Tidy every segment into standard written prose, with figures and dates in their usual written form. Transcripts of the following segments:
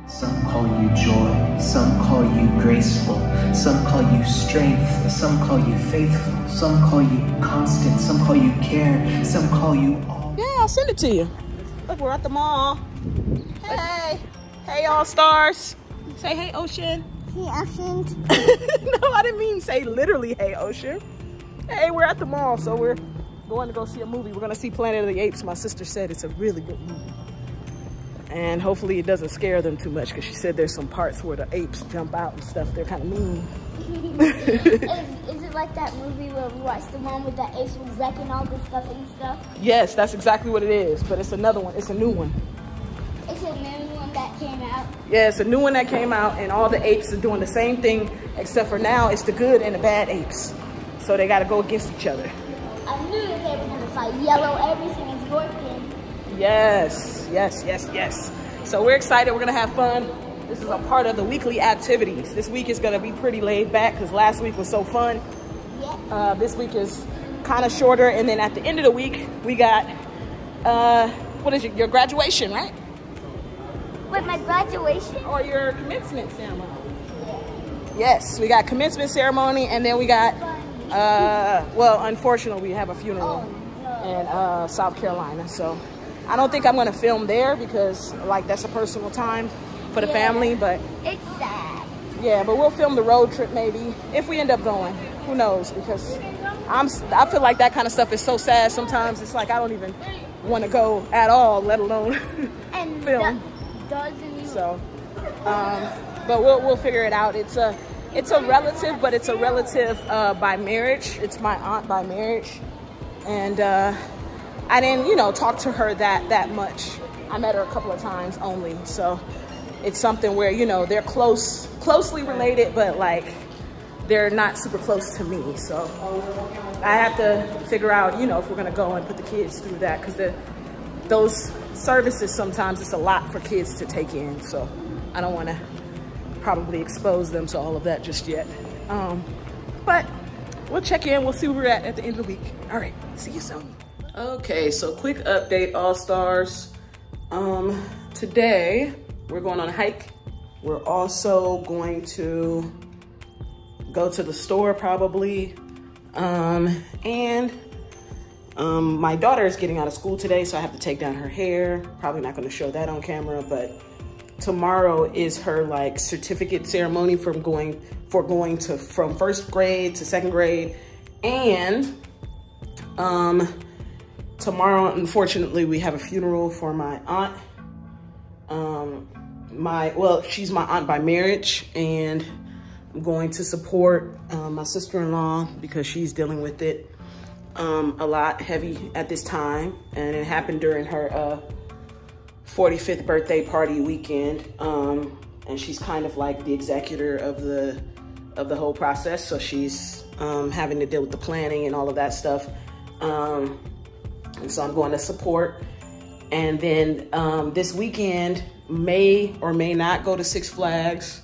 Some call you joy, some call you graceful, some call you strength, some call you faithful, some call you constant, some call you care, some call you all. Yeah, I'll send it to you. Look, we're at the mall. Hey, hey, all stars. Say hey, Ocean. Hey, Ocean. No, I didn't mean say literally hey, Ocean. Hey, we're at the mall, so we're going to go see a movie. We're going to see Planet of the Apes. My sister said it's a really good movie. And hopefully it doesn't scare them too much because she said there's some parts where the apes jump out and stuff. They're kind of mean. Is it like that movie where we watched the one with the apes wrecking all the stuff and stuff? Yes, that's exactly what it is. But it's another one. It's a new one. It's a new one that came out? Yeah, it's a new one that came out, and all the apes are doing the same thing, except for now it's the good and the bad apes. So they got to go against each other. I knew that they were going to fight. Yellow, everything is working. Yes, yes, yes, yes. So we're excited. We're going to have fun. This is a part of the weekly activities. This week is going to be pretty laid back because last week was so fun. Yeah. This week is kind of shorter. And then at the end of the week, we got, what is it? Your graduation, right? Wait, my graduation? Or your commencement ceremony. Yes, we got commencement ceremony, and then we got, well, unfortunately, we have a funeral in South Carolina. So I don't think I'm going to film there because, like, that's a personal time for the family. But it's sad. Yeah, but we'll film the road trip maybe if we end up going. Who knows? Because I feel like that kind of stuff is so sad sometimes. It's like I don't even want to go at all, let alone film. So, but we'll figure it out. It's a relative, but it's a relative by marriage. It's my aunt by marriage, and I didn't, talk to her that much. I met her a couple of times only, so it's something where they're closely related, but like they're not super close to me. So I have to figure out, if we're gonna go and put the kids through that, because those services sometimes it's a lot for kids to take in. So I don't want to probably expose them to all of that just yet. But we'll check in. We'll see where we're at the end of the week. All right, see you soon. Okay, so quick update, All Stars. Today we're going on a hike. We're also going to go to the store probably. My daughter is getting out of school today, so I have to take down her hair. Probably not going to show that on camera, but tomorrow is her like certificate ceremony from going from first grade to second grade. And tomorrow, unfortunately, we have a funeral for my aunt. She's my aunt by marriage, and I'm going to support my sister-in-law because she's dealing with it a lot heavy at this time, and it happened during her 45th birthday party weekend, and she's kind of like the executor of the whole process, so she's having to deal with the planning and all of that stuff, and so I'm going to support. And then this weekend may or may not go to Six Flags,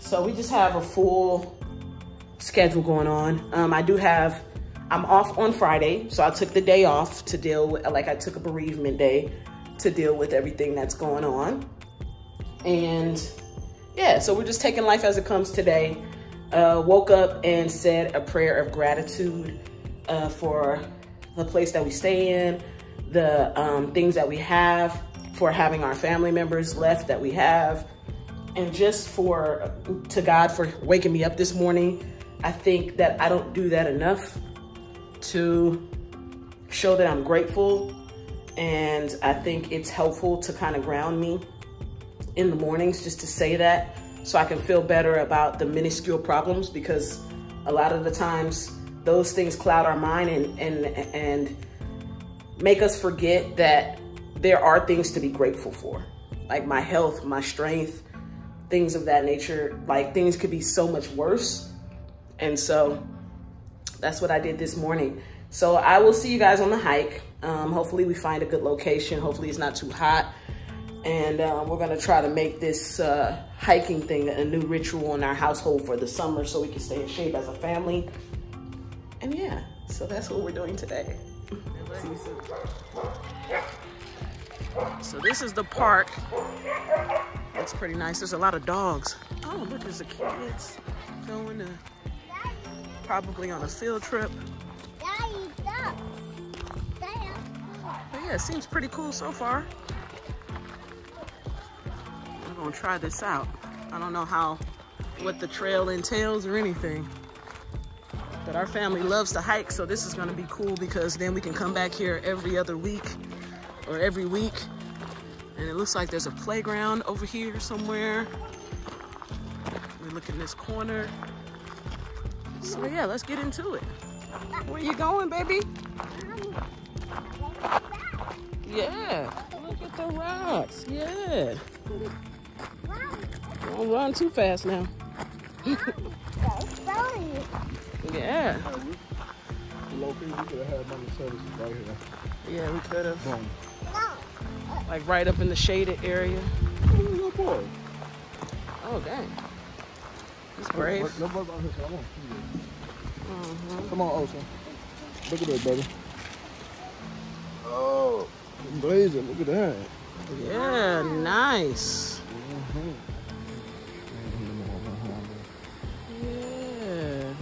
so we just have a full schedule going on. I'm off on Friday, so I took the day off to deal with, like I took a bereavement day to deal with everything that's going on. And yeah, so we're just taking life as it comes today. Woke up and said a prayer of gratitude for the place that we stay in, the things that we have, for having our family members left that we have, and just to God for waking me up this morning. I think that I don't do that enough to show that I'm grateful, and I think it's helpful to kind of ground me in the mornings just to say that, so I can feel better about the minuscule problems, because a lot of the times those things cloud our mind and make us forget that there are things to be grateful for, like my health, my strength, things of that nature. Like, things could be so much worse. And so that's what I did this morning. So I will see you guys on the hike. Hopefully we find a good location. Hopefully it's not too hot. And we're gonna try to make this hiking thing a new ritual in our household for the summer, so we can stay in shape as a family. And yeah, so that's what we're doing today. See you soon. So this is the park Looks pretty nice. There's a lot of dogs. Oh, look, there's the kids going to probably on a field trip. But yeah, it seems pretty cool so far. I'm gonna try this out. I don't know what the trail entails or anything. But our family loves to hike, so this is gonna be cool because then we can come back here every other week or every week. And it looks like there's a playground over here somewhere. We look in this corner. So yeah, let's get into it. Where you going, baby? Yeah, look at the rocks. Yeah. Don't run too fast now. Yeah. We could have had money services right here. Yeah, we could have. Boom. Like right up in the shaded area. Oh, boy. Oh, dang. He's brave. Come on, Ocean. Look at that, baby. Oh, blazing. Look at that. Yeah, nice. Yeah.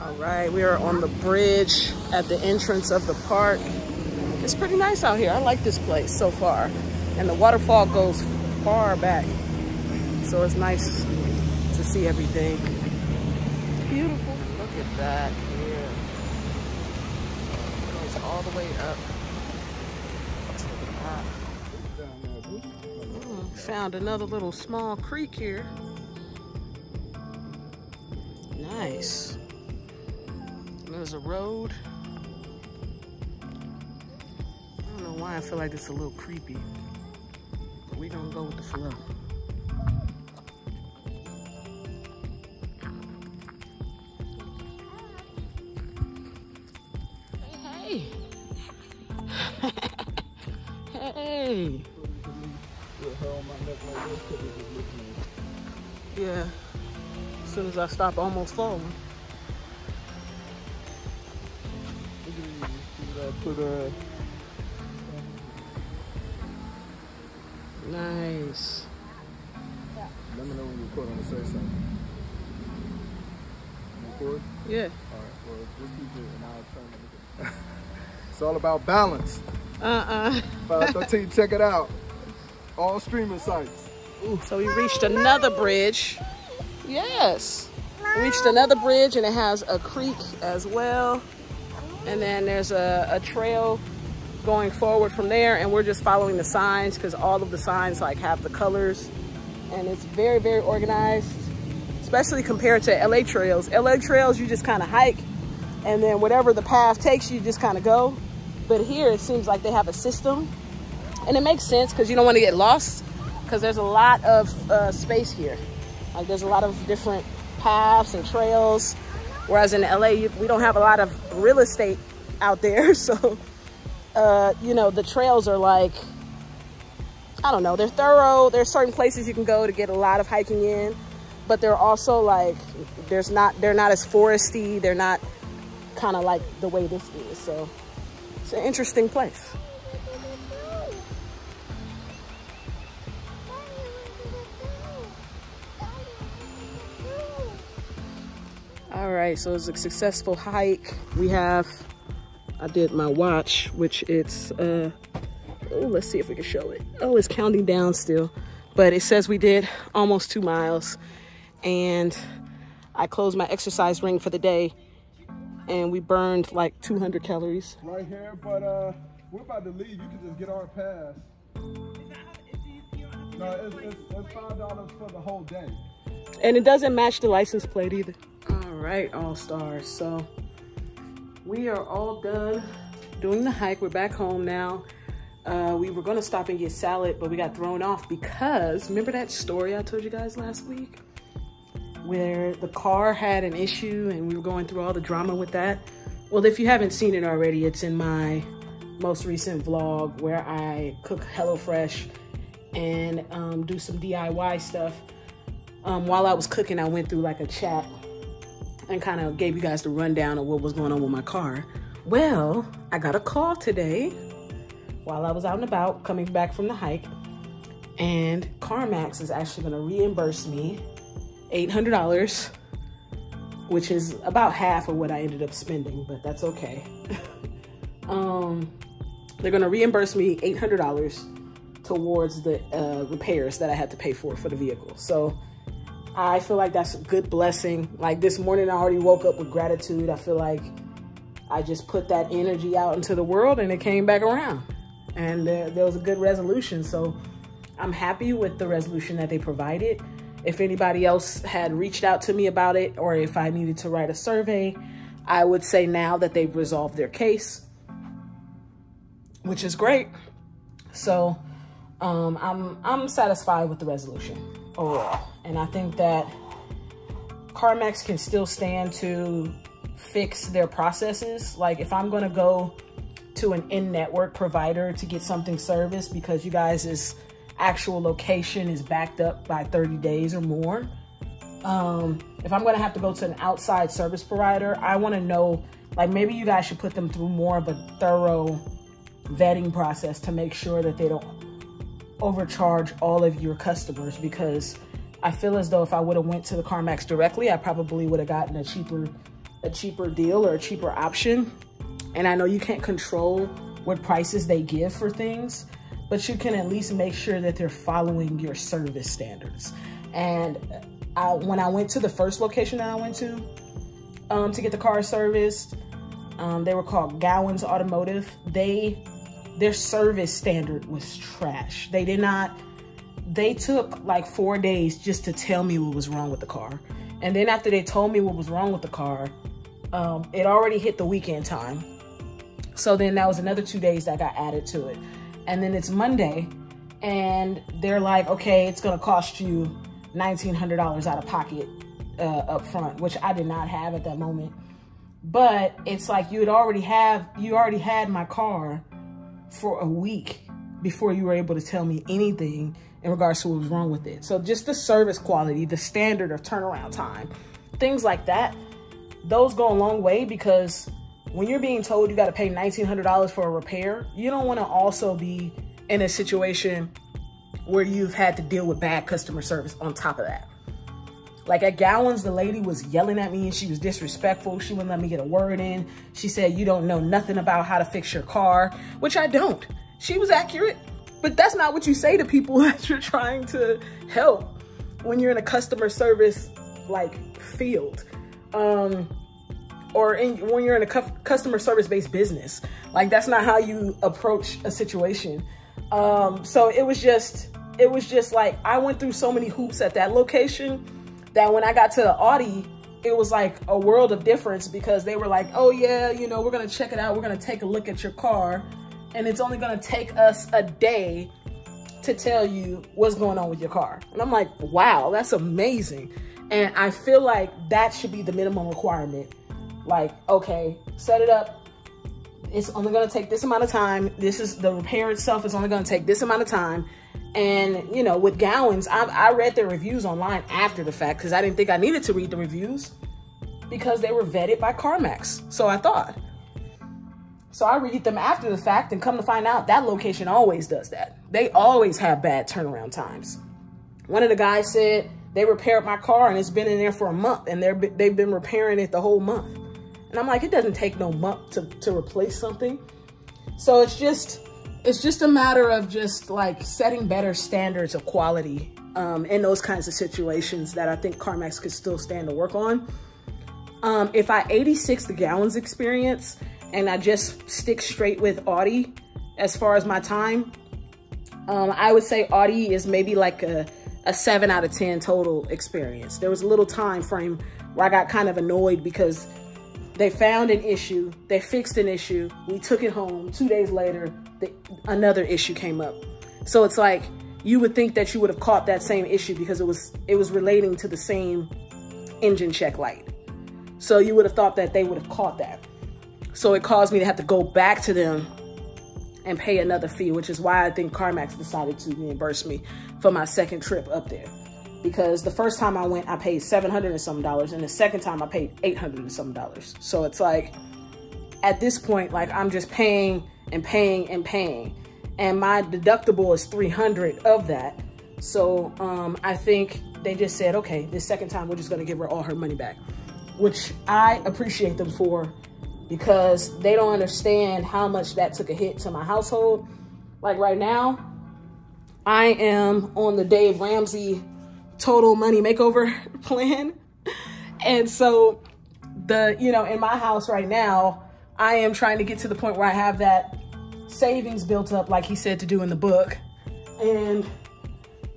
All right, we are on the bridge at the entrance of the park. It's pretty nice out here. I like this place so far. And the waterfall goes far back. So it's nice to see everything. Beautiful. Look at that. Yeah. It goes all the way up to the top. Found another little small creek here. Nice. There's a road. I don't know why I feel like it's a little creepy. But we're gonna go with the flow. Hey. Hey. Yeah. As soon as I stop, I almost falling. Nice. Let me know when you record. I'm gonna say something. Record? Yeah. All right. Well, just keep it, and I'll turn it. It's all about balance. 513. Check it out. All streaming sites. Ooh, so we reached another bridge. Yes. We reached another bridge, and it has a creek as well. And then there's a trail going forward from there, and we're just following the signs because all of the signs like have the colors, and it's very, very organized, especially compared to LA trails. LA trails, you just kind of hike, and then whatever the path takes you, just kind of go. But here it seems like they have a system, and it makes sense because you don't want to get lost because there's a lot of space here. Like there's a lot of different paths and trails. Whereas in LA, we don't have a lot of real estate out there. So, you know, the trails are like, I don't know, they're thorough. There's certain places you can go to get a lot of hiking in, but they're also like, they're not as foresty. They're not kind of like the way this is. So it's an interesting place. All right, so it's a successful hike. I did my watch, which it's, let's see if we can show it. Oh, it's counting down still, but it says we did almost 2 miles, and I closed my exercise ring for the day, and we burned like 200 calories. Right here, but we're about to leave. You can just get our pass. No, it's $5 for the whole day. And it doesn't match the license plate either. All right, all-stars. So we are all done doing the hike. We're back home now. We were gonna stop and get salad, but we got thrown off because remember that story I told you guys last week where the car had an issue and we were going through all the drama with that? Well, if you haven't seen it already, it's in my most recent vlog where I cook HelloFresh and do some DIY stuff. While I was cooking, I went through like a chat and kind of gave you guys the rundown of what was going on with my car. Well, I got a call today while I was out and about coming back from the hike, and CarMax is actually going to reimburse me $800, which is about half of what I ended up spending, but that's okay. They're going to reimburse me $800 towards the repairs that I had to pay for the vehicle. So I feel like that's a good blessing. Like this morning, I already woke up with gratitude. I feel like I just put that energy out into the world and it came back around. And there was a good resolution. So I'm happy with the resolution that they provided. If anybody else had reached out to me about it, or if I needed to write a survey, I would say now that they've resolved their case, which is great. So I'm satisfied with the resolution overall. And I think that CarMax can still stand to fix their processes. Like if I'm gonna go to an in-network provider to get something serviced because you guys' actual location is backed up by 30 days or more, if I'm gonna have to go to an outside service provider, I wanna know, like maybe you guys should put them through more of a thorough vetting process to make sure that they don't overcharge all of your customers, because I feel as though if I would have went to the CarMax directly, I probably would have gotten a cheaper deal or a cheaper option. And I know you can't control what prices they give for things, but you can at least make sure that they're following your service standards. And when I went to the first location that I went to get the car serviced, they were called Gowans Automotive. Their service standard was trash. They took like 4 days just to tell me what was wrong with the car. And then after they told me what was wrong with the car, it already hit the weekend time. So then that was another 2 days that got added to it. And then it's Monday and they're like, okay, it's gonna cost you $1,900 out of pocket up front, which I did not have at that moment. But it's like you already had my car for a week before you were able to tell me anything in regards to what was wrong with it. So just the service quality, the standard of turnaround time, things like that, those go a long way, because when you're being told you got to pay $1,900 for a repair, you don't want to also be in a situation where you've had to deal with bad customer service on top of that. Like at Gowans, the lady was yelling at me and she was disrespectful. She wouldn't let me get a word in. She said, you don't know nothing about how to fix your car, which I don't. She was accurate, but that's not what you say to people that you're trying to help when you're in a customer service like field. Or when you're in a customer service-based business. Like that's not how you approach a situation. So it was just like, I went through so many hoops at that location that when I got to Audi, it was like a world of difference, because they were like, oh yeah, you know, we're gonna check it out. We're gonna take a look at your car, and it's only gonna take us a day to tell you what's going on with your car. And I'm like, wow, that's amazing. And I feel like that should be the minimum requirement. Like, okay, set it up. It's only gonna take this amount of time. The repair itself is only gonna take this amount of time. And, you know, with Gowans, I read their reviews online after the fact, because I didn't think I needed to read the reviews because they were vetted by CarMax. So I thought. So I read them after the fact, and come to find out that location always does that. They always have bad turnaround times. One of the guys said they repaired my car and it's been in there for a month, and they've been repairing it the whole month. And I'm like, it doesn't take no month to replace something. So it's just a matter of just like setting better standards of quality in those kinds of situations that I think CarMax could still stand to work on. If I 86 the Gowans experience and I just stick straight with Audi as far as my time, I would say Audi is maybe like a 7 out of 10 total experience. There was a little time frame where I got kind of annoyed because they found an issue, they fixed an issue, we took it home. 2 days later, another issue came up. So it's like, you would think that you would have caught that same issue because it was relating to the same engine check light. So you would have thought that they would have caught that. So it caused me to have to go back to them and pay another fee, which is why I think CarMax decided to reimburse me for my second trip up there. Because the first time I went, I paid $700 and some, and the second time I paid $800 and some. So it's like, at this point, like I'm just paying and paying and paying. And my deductible is $300 of that. So I think they just said, okay, this second time we're just gonna give her all her money back, which I appreciate them for, because they don't understand how much that took a hit to my household. Like right now, I am on the Dave Ramsey total money makeover plan. And so in my house right now, I am trying to get to the point where I have that savings built up, like he said to do in the book. And,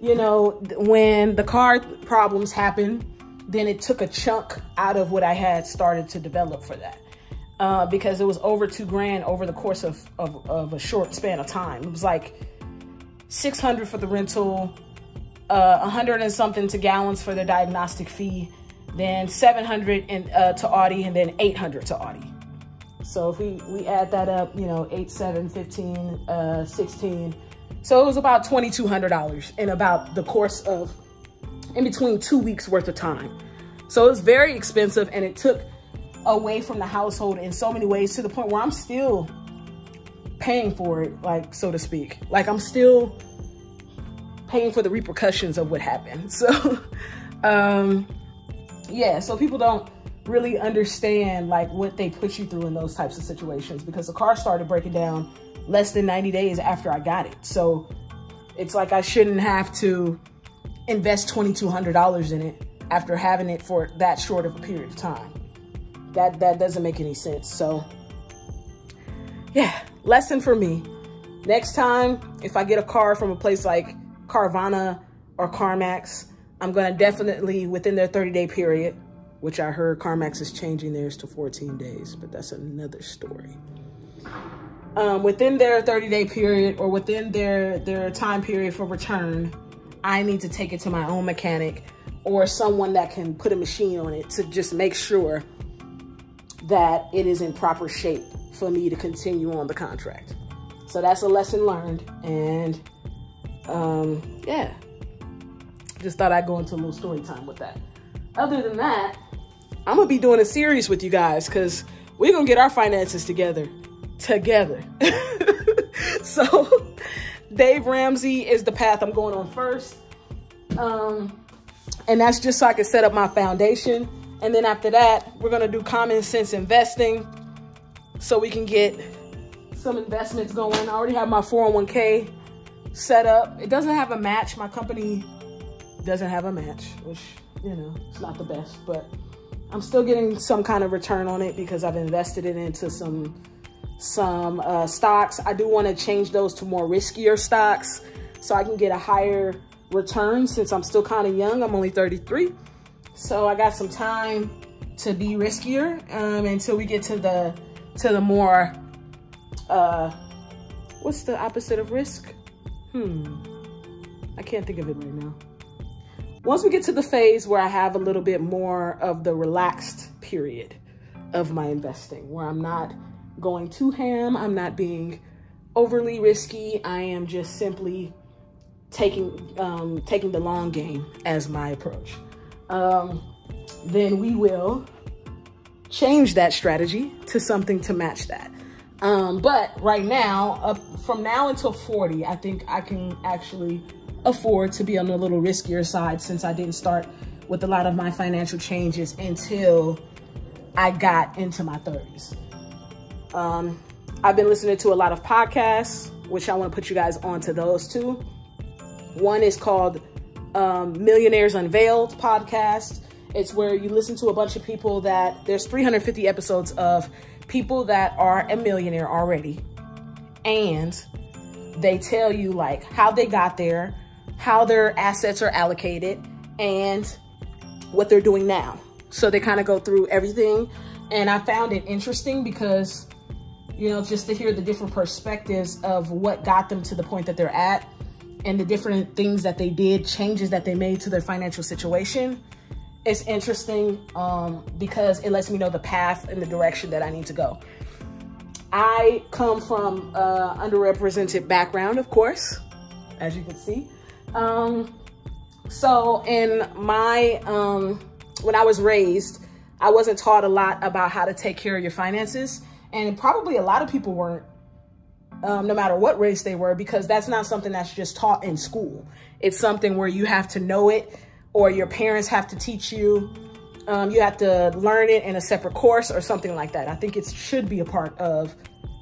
when the car problems happened, then it took a chunk out of what I had started to develop for that. Because it was over $2,000 over the course of a short span of time. It was like $600 for the rental, 100 and something to gallons for the diagnostic fee, then 700 to Audi, and then 800 to Audi. So if we add that up, 8, 7, 15, 16. So it was about $2,200 in about the course of, in between 2 weeks worth of time. So it was very expensive, and it took away from the household in so many ways, to the point where I'm still paying for it, like, so to speak. Like, I'm still paying for the repercussions of what happened. So, yeah, so people don't really understand like what they put you through in those types of situations, because the car started breaking down less than 90 days after I got it. So it's like I shouldn't have to invest $2,200 in it after having it for that short of a period of time. That doesn't make any sense. So yeah, lesson for me. Next time, if I get a car from a place like Carvana or CarMax, I'm gonna definitely, within their 30-day period, which I heard CarMax is changing theirs to 14 days, but that's another story. Within their 30-day period, or within their time period for return, I need to take it to my own mechanic or someone that can put a machine on it to just make sure that it is in proper shape for me to continue on the contract. So that's a lesson learned. And yeah, just thought I'd go into a little story time with that. Other than that, I'm gonna be doing a series with you guys, because we're gonna get our finances together. So Dave Ramsey is the path I'm going on first. And that's just so I can set up my foundation. And then after that, we're gonna do common sense investing, so we can get some investments going. I already have my 401k set up. It doesn't have a match. My company doesn't have a match, which, it's not the best, but I'm still getting some kind of return on it because I've invested it into some stocks. I do want to change those to more riskier stocks so I can get a higher return, since I'm still kind of young. I'm only 33. So I got some time to be riskier until we get to the more, what's the opposite of risk? I can't think of it right now. Once we get to the phase where I have a little bit more of the relaxed period of my investing, where I'm not going too ham, I'm not being overly risky, I am just simply taking the long game as my approach, then we will change that strategy to something to match that. But right now, from now until 40, I think I can actually afford to be on a little riskier side, since I didn't start with a lot of my financial changes until I got into my 30s. I've been listening to a lot of podcasts, which I want to put you guys onto those too. One is called Millionaires Unveiled podcast. It's where you listen to a bunch of people there's 350 episodes of people that are a millionaire already. And they tell you like how they got there, how their assets are allocated, and what they're doing now. So they kind of go through everything. And I found it interesting because, just to hear the different perspectives of what got them to the point that they're at, and the different things that they did, changes that they made to their financial situation. It's interesting because it lets me know the path and the direction that I need to go. I come from underrepresented background, of course, as you can see. So in my, when I was raised, I wasn't taught a lot about how to take care of your finances. And probably a lot of people weren't, no matter what race they were, because that's not something that's just taught in school. It's something where you have to know it, or your parents have to teach you. You have to learn it in a separate course or something like that. I think it should be a part of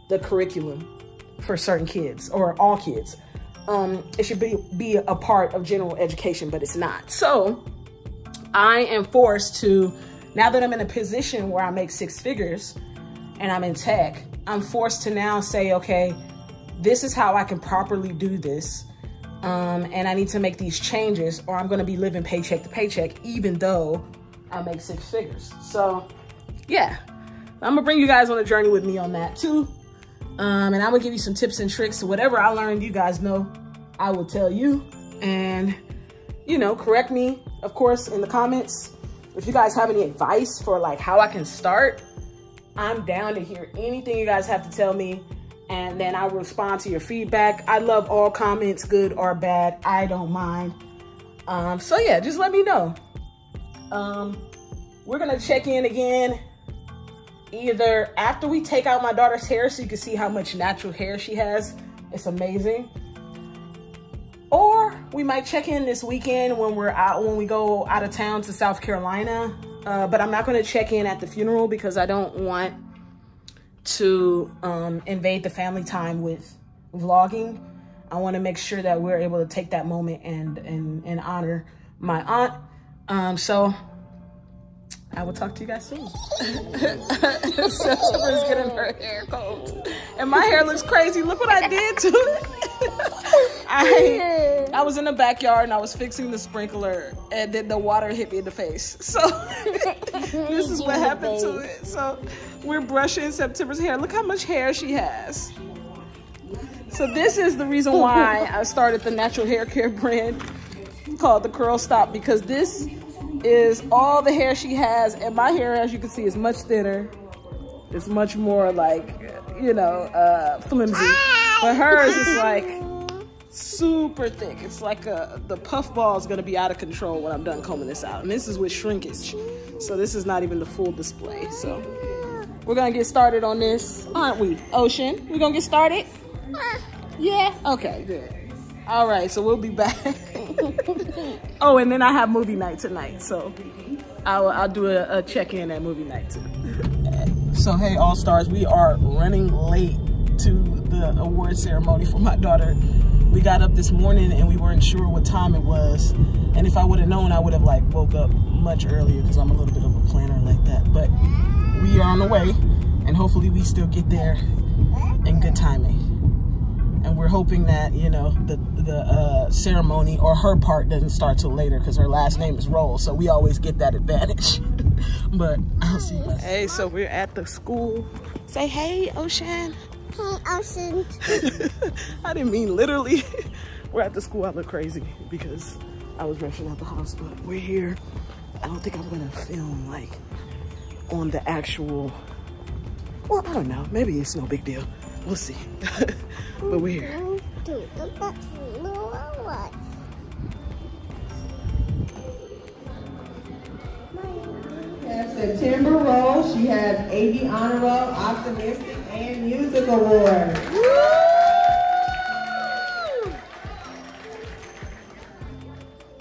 the curriculum for certain kids, or all kids. It should be a part of general education, but it's not. So I am forced to, now that I'm in a position where I make 6 figures and I'm in tech, I'm forced to now say, okay, this is how I can properly do this. And I need to make these changes, or I'm going to be living paycheck to paycheck, even though I make 6 figures. So yeah, I'm gonna bring you guys on a journey with me on that too. And I'm gonna give you some tips and tricks. So whatever I learned, you guys know, I will tell you. And, you know, correct me, of course, in the comments. If you guys have any advice for like how I can start, I'm down to hear anything you guys have to tell me. And then I'll respond to your feedback. I love all comments, good or bad. I don't mind. So yeah, just let me know. We're gonna check in again either after we take out my daughter's hair so you can see how much natural hair she has. It's amazing. Or we might check in this weekend when we go out of town to South Carolina. But I'm not gonna check in at the funeral because I don't want to invade the family time with vlogging. I want to make sure that we're able to take that moment and honor my aunt. So I will talk to you guys soon. September's getting her hair cold, and my hair looks crazy. Look what I did to it. I was in the backyard and I was fixing the sprinkler, and then the water hit me in the face. So this is what happened to it. So we're brushing September's hair. Look how much hair she has. So this is the reason why I started the natural hair care brand called the Curl Stop, because this is all the hair she has, and my hair, as you can see, is much thinner. It's much more like, you know, flimsy. But hers is like super thick. It's like the puff ball is gonna be out of control when I'm done combing this out. And this is with shrinkage. So this is not even the full display. So we're gonna get started on this, aren't we, Ocean? We're gonna get started? Yeah? Okay, good. All right, so we'll be back. Oh, and then I have movie night tonight, so I'll do a check-in at movie night too. So hey, All Stars, we are running late to the award ceremony for my daughter. We got up this morning and we weren't sure what time it was. And if I would have known, I would have like woke up much earlier because I'm a little bit of a planner like that. But we are on the way, and hopefully we still get there in good timing. And we're hoping that, you know, the ceremony or her part doesn't start till later because her last name is Roll, so we always get that advantage. But I'll see you guys. Hey, so we're at the school. Say hey, Ocean. Hey, Ocean. I didn't mean literally. We're at the school. I look crazy because I was rushing out the house, but we're here. I don't think I'm gonna film like on the actual, well, I don't know, maybe it's no big deal. We'll see. But we're here. September Roll, she has AV Honor Roll, Optimistic, and Music Award.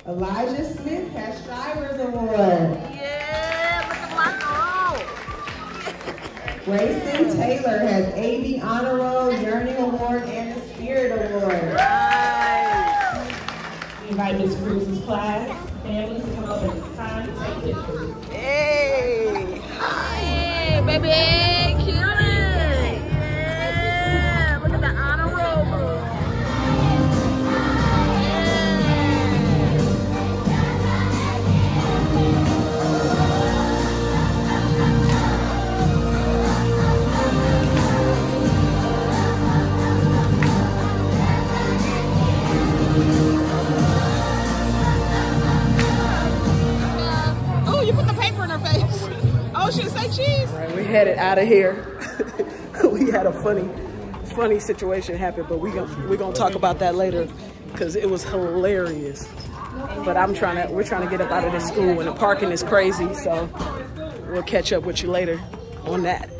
Elijah Smith has Shivers Award. Yeah, look at my Grayson Taylor has AV Honor Roll, Yearning Award, and the Spirit Award. Nice. We invite Ms. Cruz's class, families to come up at this time to take pictures. Hey. Hey, baby. Cute. Yeah. Look at the honor roll. Oh, you put the paper in her face. Oh, she say cheese. All right, we headed out of here. We had a funny situation happen, but we're gonna talk about that later because it was hilarious. But we're trying to get up out of this school, and the parking is crazy, so we'll catch up with you later on that.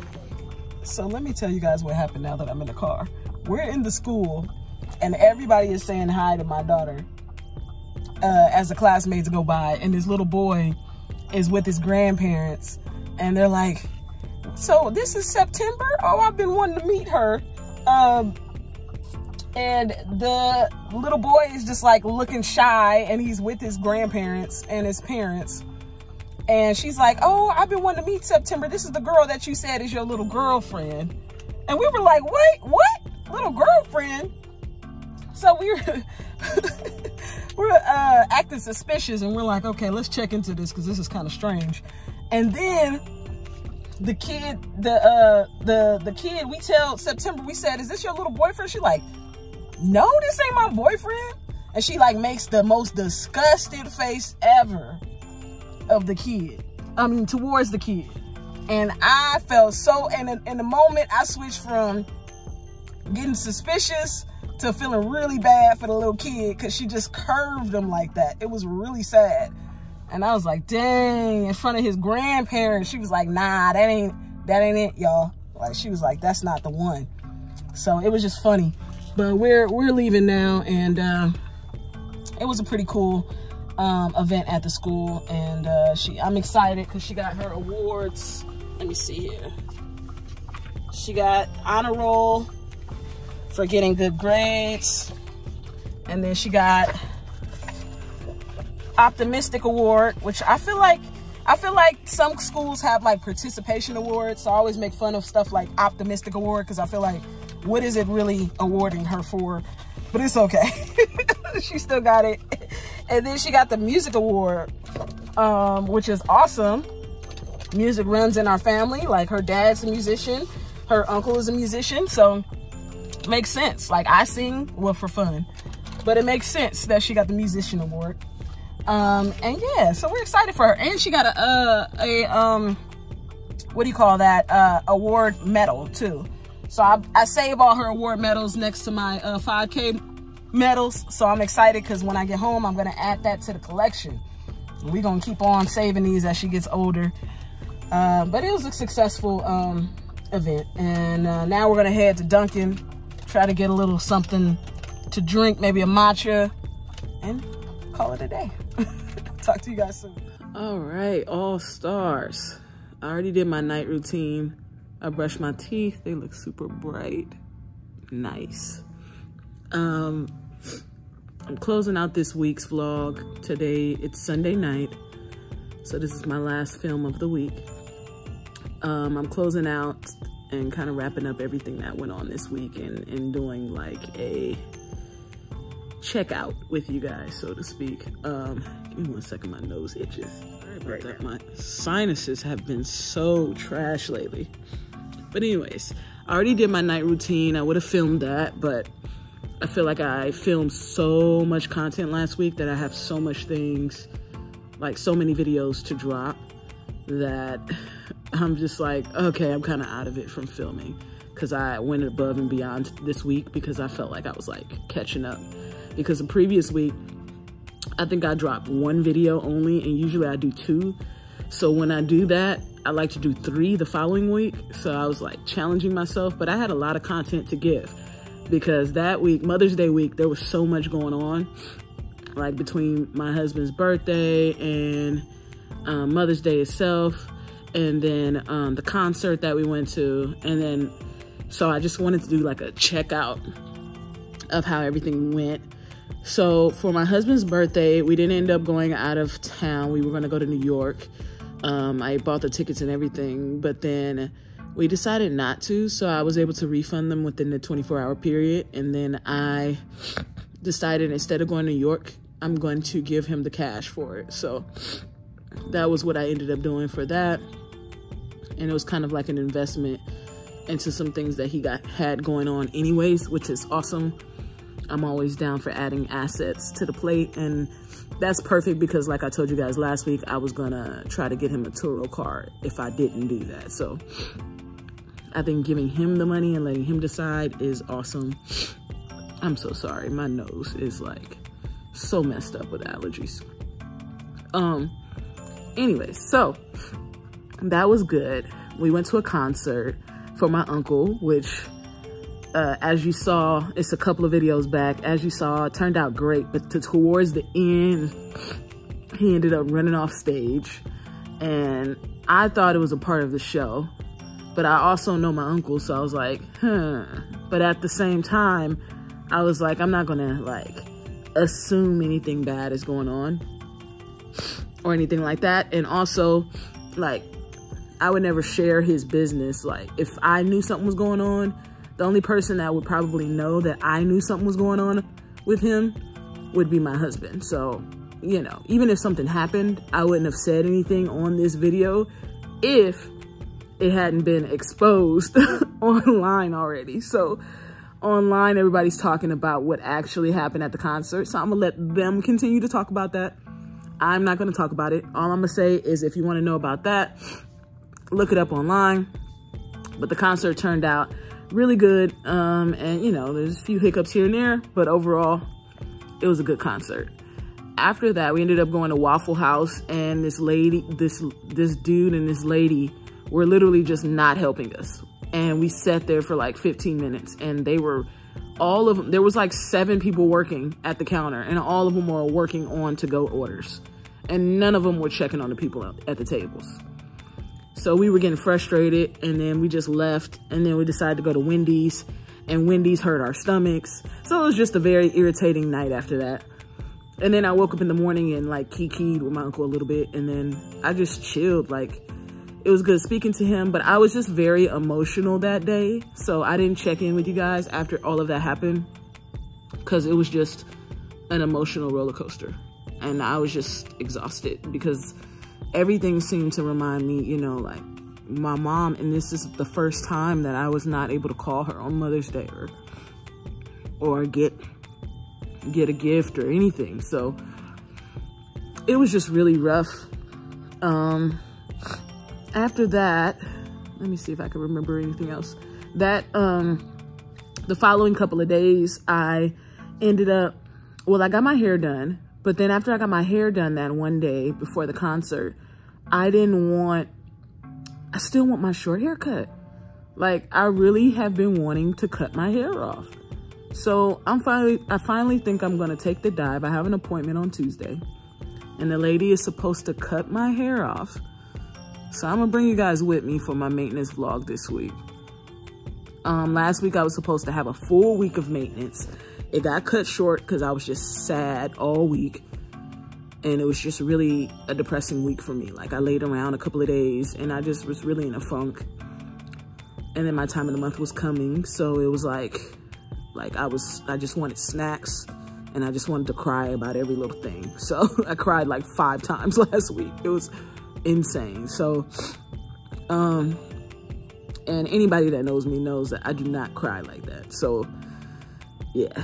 So let me tell you guys what happened now that I'm in the car. We're in the school and everybody is saying hi to my daughter as the classmates go by, and this little boy is with his grandparents and they're like, so this is September? Oh, I've been wanting to meet her. And the little boy is just like looking shy, and he's with his grandparents and his parents. And she's like, oh, I've been wanting to meet September. This is the girl that you said is your little girlfriend. And we were like, wait, what? Little girlfriend? So we were acting suspicious, and we're like, okay, let's check into this because this is kind of strange. And then the kid, the kid, we tell September, we said, is this your little boyfriend? She like, no, this ain't my boyfriend. And she like makes the most disgusted face ever of the kid. I mean, towards the kid. And I felt so, and in the moment I switched from getting suspicious to feeling really bad for the little kid because she just curved him like that. It was really sad. And I was like, dang, in front of his grandparents. She was like, nah, that ain't it, y'all. Like, she was like, that's not the one. So it was just funny. But we're leaving now, and it was a pretty cool event at the school, and I'm excited because she got her awards. Let me see here. She got honor roll for getting good grades, and then she got optimistic award, which I feel like some schools have like participation awards, so I always make fun of stuff like optimistic award because I feel like, what is it really awarding her for? But it's okay. She still got it. And then she got the music award, which is awesome. Music runs in our family. Like, her dad's a musician, her uncle is a musician, so it makes sense. Like, I sing, well, for fun, but it makes sense that she got the musician award. And yeah, so we're excited for her. And she got a what do you call that? Award medal too. So I save all her award medals next to my 5K medals. So I'm excited because when I get home, I'm going to add that to the collection. We're going to keep on saving these as she gets older. But it was a successful event. And now we're going to head to Dunkin', try to get a little something to drink, maybe a matcha, and call it a day. Talk to you guys soon. All right, all stars. I already did my night routine. I brushed my teeth. They look super bright. Nice. I'm closing out this week's vlog. Today, it's Sunday night. So this is my last film of the week. I'm closing out and kind of wrapping up everything that went on this week and doing like a checkout with you guys, so to speak. Give me 1 second, my nose itches. Sorry about that. My sinuses have been so trash lately. But anyways, I already did my night routine. I would have filmed that, but I feel like I filmed so much content last week that I have so much things, like so many videos to drop, that I'm just like, okay, I'm kind of out of it from filming, because I went above and beyond this week because I felt like I was like catching up. Because the previous week, I think I dropped 1 video only, and usually I do 2. So when I do that, I like to do 3 the following week. So I was like challenging myself, but I had a lot of content to give because that week, Mother's Day week, there was so much going on, like between my husband's birthday and Mother's Day itself, and then the concert that we went to. And then, so I just wanted to do like a checkout of how everything went. So for my husband's birthday, we didn't end up going out of town. We were going to go to New York. I bought the tickets and everything, but then we decided not to. So I was able to refund them within the 24-hour period. And then I decided, instead of going to New York, I'm going to give him the cash for it. So that was what I ended up doing for that. And it was kind of like an investment into some things that he had going on anyways, which is awesome. I'm always down for adding assets to the plate, and that's perfect because, like I told you guys last week, I was gonna try to get him a Turo car if I didn't do that. So I think giving him the money and letting him decide is awesome. I'm so sorry, my nose is like so messed up with allergies. Anyways, so that was good. We went to a concert. for my uncle, which as you saw, it's a couple of videos back, as you saw, it turned out great. But towards the end, he ended up running off stage, and I thought it was a part of the show. But I also know my uncle, so I was like, But at the same time, I was like, I'm not gonna like assume anything bad is going on or anything like that. And also, like, I would never share his business. Like, if I knew something was going on, the only person that would probably know that I knew something was going on with him would be my husband. So, you know, even if something happened, I wouldn't have said anything on this video if it hadn't been exposed online already. So online, everybody's talking about what actually happened at the concert. So I'm gonna let them continue to talk about that. I'm not gonna talk about it. All I'm gonna say is if you wanna know about that, look it up online. But the concert turned out really good. And you know, there's a few hiccups here and there, but overall, it was a good concert. After that, we ended up going to Waffle House, and this lady, this dude and this lady were literally just not helping us. And we sat there for like 15 minutes, and they were, all of them, there was like 7 people working at the counter, and all of them were working on to-go orders. And none of them were checking on the people at the tables. So we were getting frustrated, and then we just left, and then we decided to go to Wendy's, and Wendy's hurt our stomachs. So it was just a very irritating night after that. And then I woke up in the morning and like kikied with my uncle a little bit, and then I just chilled. Like, it was good speaking to him, but I was just very emotional that day. So I didn't check in with you guys after all of that happened, because it was just an emotional roller coaster. And I was just exhausted because everything seemed to remind me, you know, like my mom, and this is the first time that I was not able to call her on Mother's Day or get a gift or anything. So it was just really rough. After that, let me see if I can remember anything else. That, the following couple of days, I ended up, well, I got my hair done, but then after I got my hair done that one day before the concert, I still want my short hair cut. Like, I really have been wanting to cut my hair off. So I finally think I'm gonna take the dive. I have an appointment on Tuesday, and the lady is supposed to cut my hair off. So I'm gonna bring you guys with me for my maintenance vlog this week. Last week I was supposed to have a full week of maintenance. It got cut short because I was just sad all week. And it was just really a depressing week for me. Like, I laid around a couple of days and I just was really in a funk. And then my time of the month was coming. So it was like I just wanted snacks, and I just wanted to cry about every little thing. So I cried like 5 times last week. It was insane. So, and anybody that knows me knows that I do not cry like that. So yeah,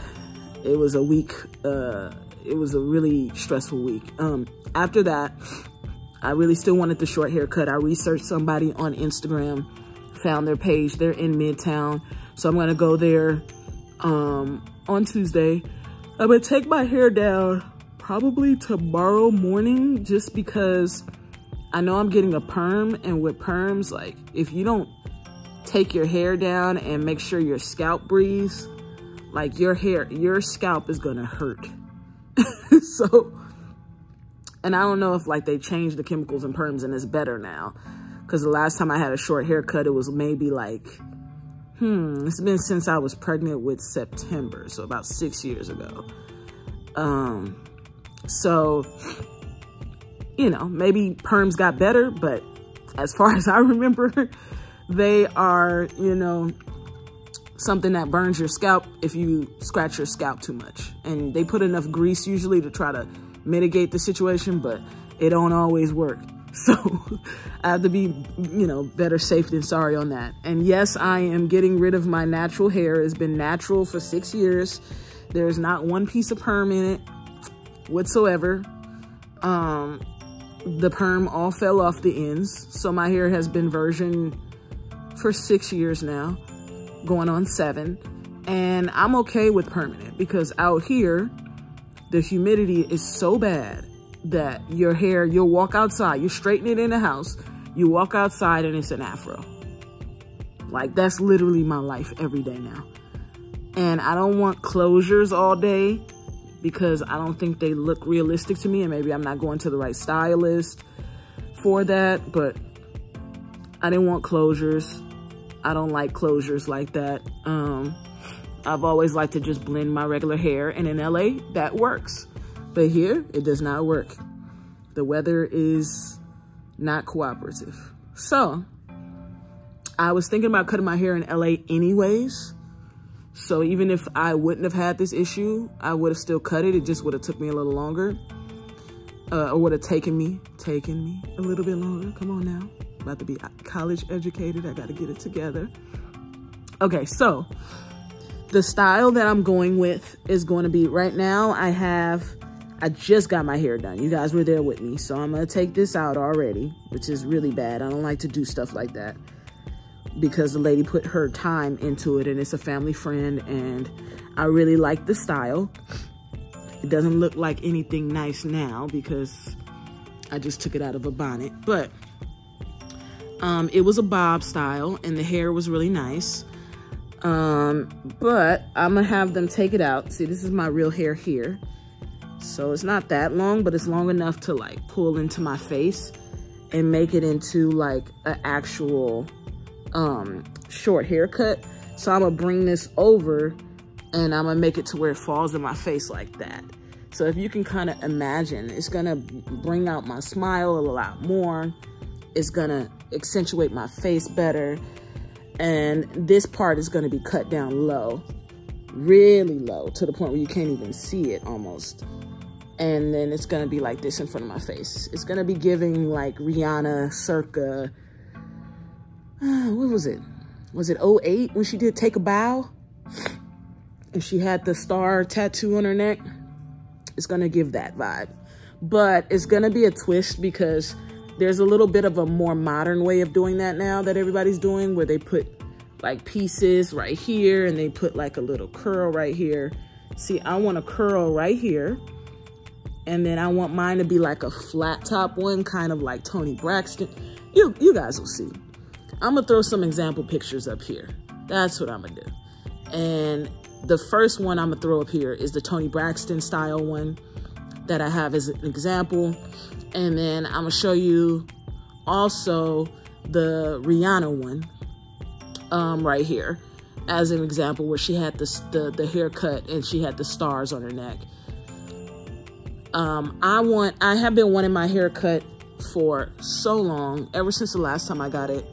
it was a week, it was a really stressful week. After that, I really still wanted the short haircut. I researched somebody on Instagram, found their page. They're in Midtown. So I'm gonna go there on Tuesday. I'm gonna take my hair down probably tomorrow morning, just because I know I'm getting a perm, and with perms, like, if you don't take your hair down and make sure your scalp breathes, like, your scalp is gonna hurt. So, and I don't know if like they changed the chemicals in perms and it's better now, because the last time I had a short haircut, it was maybe like, it's been since I was pregnant with September, so about 6 years ago. So, you know, maybe perms got better, but as far as I remember, they are, you know, something that burns your scalp if you scratch your scalp too much. And they put enough grease usually to try to mitigate the situation, but it don't always work. So I have to be, you know, better safe than sorry on that. And yes, I am getting rid of my natural hair. It's been natural for 6 years. There's not one piece of perm in it whatsoever. The perm all fell off the ends. So my hair has been virgin for 6 years now, going on 7. And I'm okay with permanent, because out here, the humidity is so bad that your hair, you'll walk outside, you straighten it in the house, you walk outside and it's an afro. Like, that's literally my life every day now. And I don't want closures all day because I don't think they look realistic to me, and maybe I'm not going to the right stylist for that, but I didn't want closures. I don't like closures like that. I've always liked to just blend my regular hair, and in LA, that works. But here, it does not work. The weather is not cooperative. So, I was thinking about cutting my hair in LA anyways. So even if I wouldn't have had this issue, I would have still cut it. It just would have took me a little longer. Or would have taken me a little bit longer. Come on now. About to be college educated. I got to get it together. Okay, so the style that I'm going with is going to be, right now I just got my hair done. You guys were there with me. So I'm going to take this out already, which is really bad. I don't like to do stuff like that because the lady put her time into it, and it's a family friend, and I really like the style. It doesn't look like anything nice now because I just took it out of a bonnet, but it was a bob style and the hair was really nice. But I'm gonna have them take it out. See, this is my real hair here. So it's not that long, but it's long enough to like pull into my face and make it into like an actual short haircut. So I'm gonna bring this over and I'm gonna make it to where it falls in my face like that. So if you can kind of imagine, it's gonna bring out my smile a lot more. It's gonna accentuate my face better. And this part is gonna be cut down low, really low, to the point where you can't even see it almost. And then it's gonna be like this in front of my face. It's gonna be giving like Rihanna circa, what was it? Was it 08 when she did Take a Bow? And she had the star tattoo on her neck. It's gonna give that vibe. But it's gonna be a twist because there's a little bit of a more modern way of doing that now that everybody's doing, where they put like pieces right here and they put like a little curl right here. See, I want a curl right here. And then I want mine to be like a flat top one, kind of like Toni Braxton. You guys will see. I'm gonna throw some example pictures up here. That's what I'm gonna do. And the first one I'm gonna throw up here is the Toni Braxton style one that I have as an example. And then I'm gonna show you also the Rihanna one right here as an example, where she had the haircut and she had the stars on her neck. I have been wanting my hair cut for so long, ever since the last time I got it,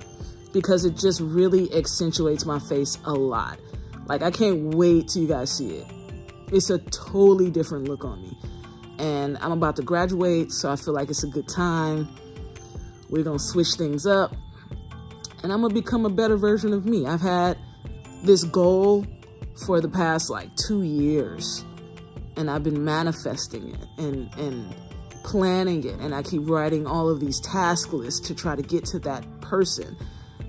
because it just really accentuates my face a lot. Like, I can't wait till you guys see it. It's a totally different look on me. And I'm about to graduate, so I feel like it's a good time. We're gonna switch things up, and I'm gonna become a better version of me. I've had this goal for the past like 2 years, and I've been manifesting it and planning it, and I keep writing all of these task lists to try to get to that person.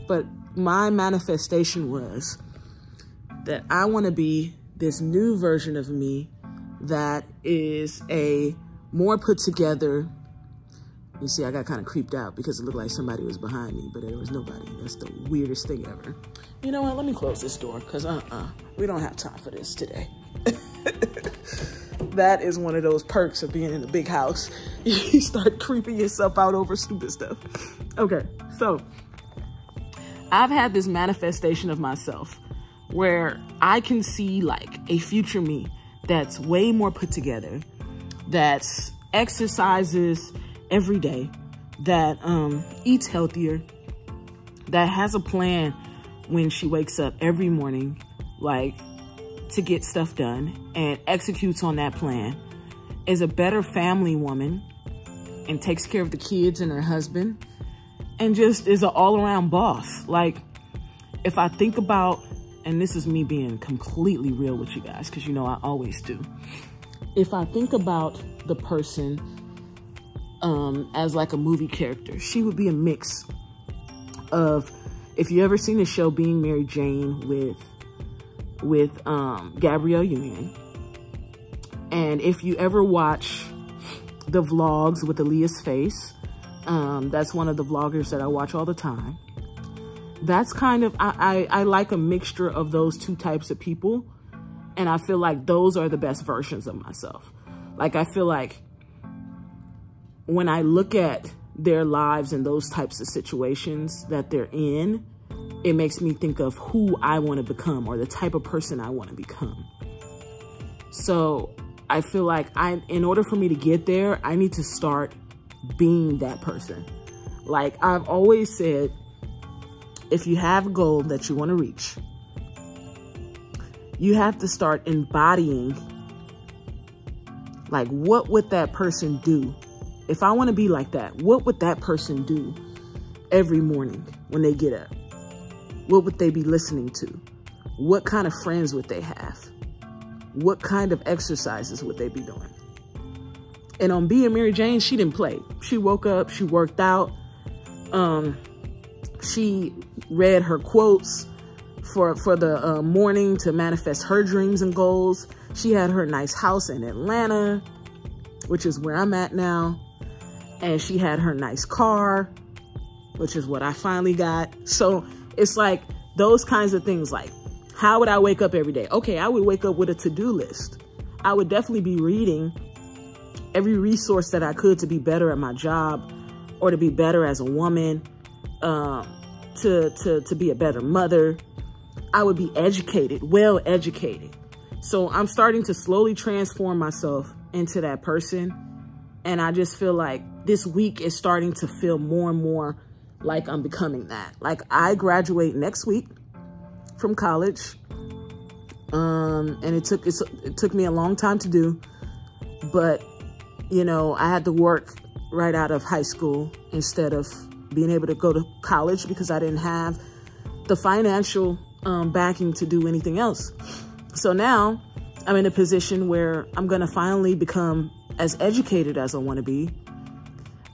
But my manifestation was that I want to be this new version of me that is a more put together. You see, I got kind of creeped out because it looked like somebody was behind me, but there was nobody. That's the weirdest thing ever. You know what? Let me close this door because we don't have time for this today. That is one of those perks of being in a big house. You start creeping yourself out over stupid stuff. Okay, so I've had this manifestation of myself where I can see like a future me that's way more put together, that exercises every day, that eats healthier, that has a plan when she wakes up every morning, like to get stuff done, and executes on that plan, is a better family woman, and takes care of the kids and her husband, and just is an all-around boss. Like, if I think about, and this is me being completely real with you guys, because you know I always do. If I think about the person as like a movie character, she would be a mix of, if you ever seen the show Being Mary Jane with Gabrielle Union, and if you ever watch the vlogs with Aaliyah's Face, that's one of the vloggers that I watch all the time. that's kind of, I like a mixture of those two types of people. And I feel like those are the best versions of myself. Like, I feel like when I look at their lives and those types of situations that they're in, it makes me think of who I want to become or the type of person I want to become. So I feel like in order for me to get there, I need to start being that person. Like I've always said, if you have a goal that you want to reach, you have to start embodying, like, what would that person do? If I want to be like that, what would that person do every morning when they get up? What would they be listening to? What kind of friends would they have? What kind of exercises would they be doing? And on Being Mary Jane, she didn't play. She woke up, she worked out. She read her quotes for the morning to manifest her dreams and goals. She had her nice house in Atlanta, which is where I'm at now. And she had her nice car, which is what I finally got. So it's like those kinds of things. Like, how would I wake up every day? Okay, I would wake up with a to-do list. I would definitely be reading every resource that I could to be better at my job or to be better as a woman, to be a better mother. I would be educated, well educated. So I'm starting to slowly transform myself into that person. And I just feel like this week is starting to feel more and more like I'm becoming that. Like, I graduate next week from college. And it took me a long time to do, but you know, I had to work right out of high school instead of being able to go to college because I didn't have the financial backing to do anything else. So now I'm in a position where I'm going to finally become as educated as I want to be.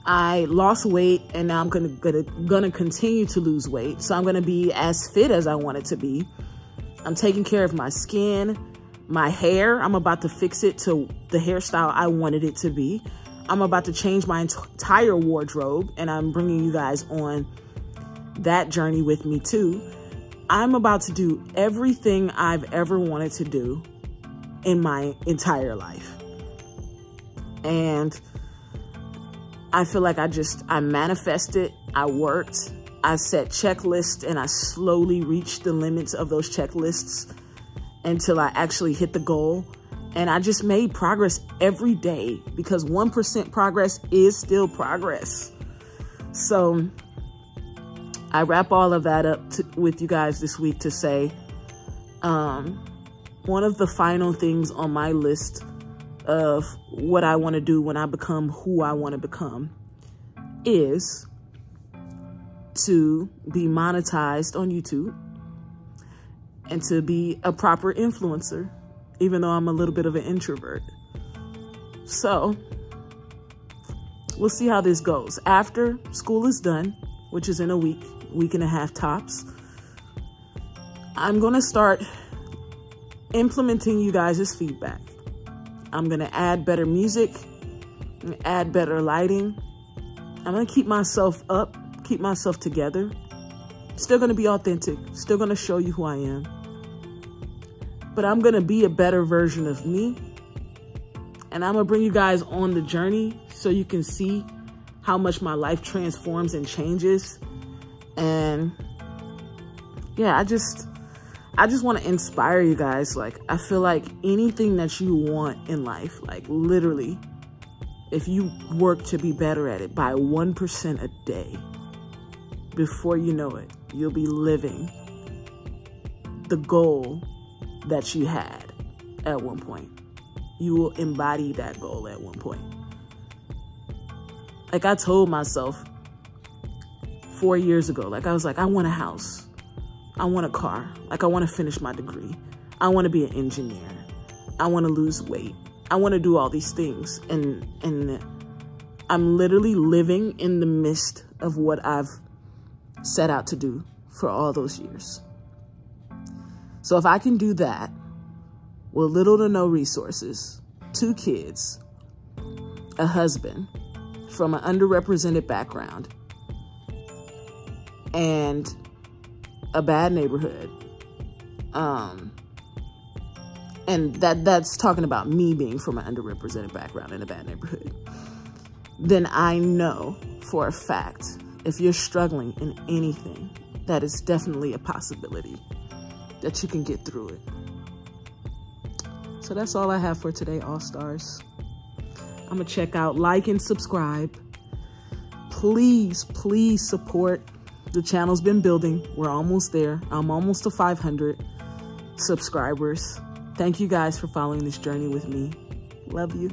I lost weight and now I'm going to continue to lose weight. So I'm going to be as fit as I want it to be. I'm taking care of my skin, my hair. I'm about to fix it to the hairstyle I wanted it to be. I'm about to change my entire wardrobe, and I'm bringing you guys on that journey with me too. I'm about to do everything I've ever wanted to do in my entire life. And I feel like I manifested, I worked, I set checklists, and I slowly reached the limits of those checklists until I actually hit the goal. And I just made progress every day because 1% progress is still progress. So I wrap all of that up with you guys this week to say, one of the final things on my list of what I want to do when I become who I want to become is to be monetized on YouTube and to be a proper influencer, even though I'm a little bit of an introvert. So we'll see how this goes. After school is done, which is in a week and a half tops, I'm going to start implementing you guys' feedback. I'm going to add better music, add better lighting. I'm going to keep myself up, keep myself together. Still going to be authentic, still going to show you who I am. But I'm going to be a better version of me. And I'm going to bring you guys on the journey so you can see how much my life transforms and changes. And yeah, I just want to inspire you guys. Like, I feel like anything that you want in life, like literally, if you work to be better at it by 1% a day, before you know it, you'll be living the goal that you had at one point. You will embody that goal at one point. Like, I told myself 4 years ago, like, I was like, I want a house. I want a car. Like, I want to finish my degree. I want to be an engineer. I want to lose weight. I want to do all these things. And I'm literally living in the midst of what I've set out to do for all those years. So if I can do that with little to no resources, 2 kids, a husband from an underrepresented background, and a bad neighborhood, and that's talking about me being from an underrepresented background in a bad neighborhood, then I know for a fact, if you're struggling in anything, that is definitely a possibility that you can get through it. So that's all I have for today, All-Stars. I'm gonna check out, like, and subscribe. Please, please support. The channel's been building. We're almost there. I'm almost to 500 subscribers. Thank you guys for following this journey with me. Love you.